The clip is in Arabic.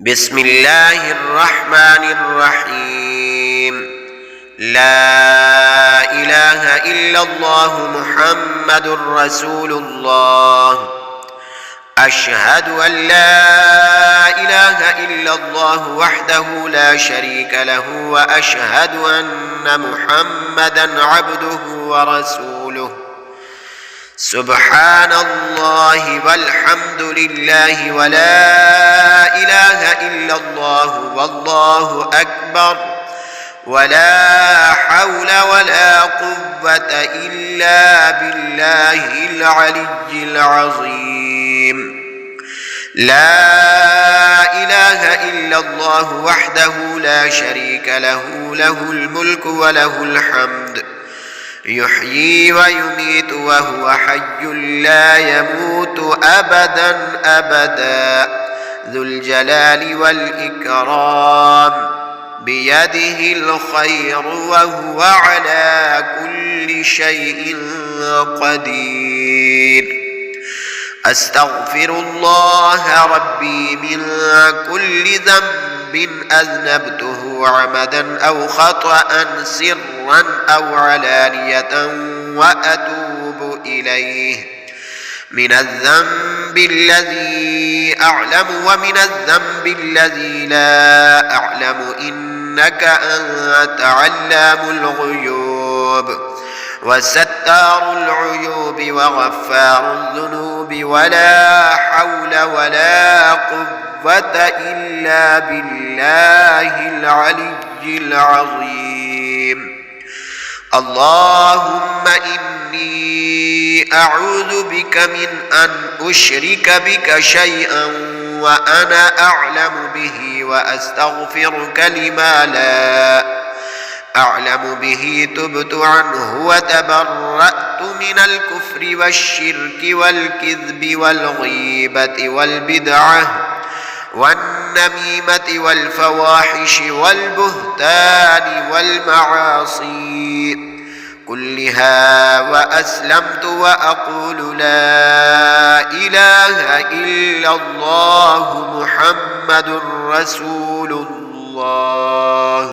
بسم الله الرحمن الرحيم. لا إله إلا الله محمد رسول الله. أشهد أن لا إله إلا الله وحده لا شريك له، وأشهد أن محمدا عبده ورسوله. سبحان الله والحمد لله ولا إله إلا الله والله أكبر، ولا حول ولا قوة إلا بالله العلي العظيم. لا إله إلا الله وحده لا شريك له، له الملك وله الحمد، يحيي ويميت وهو حي لا يموت أبدا أبدا، ذو الجلال والإكرام، بيده الخير وهو على كل شيء قدير. أستغفر الله ربي من كل ذنب أذنبته عمدا أو خطأ، سرا أو علانية، وأتوب إليه، من الذنب الذي أعلم ومن الذنب الذي لا أعلم، إنك أنت علام الغيوب وستار العيوب وغفار الذنوب، ولا حول ولا قوة إلا بالله العلي العظيم. اللهم إني أعوذ بك من أن أشرك بك شيئا وأنا أعلم به، وأستغفرك لما لا أعلم به. تبت عنه وتبرأت من الكفر والشرك والكذب والغيبة والبدعة والنميمة والفواحش والبهتان والمعاصي كلها، وأسلمت وأقول لا إله إلا الله محمد رسول الله.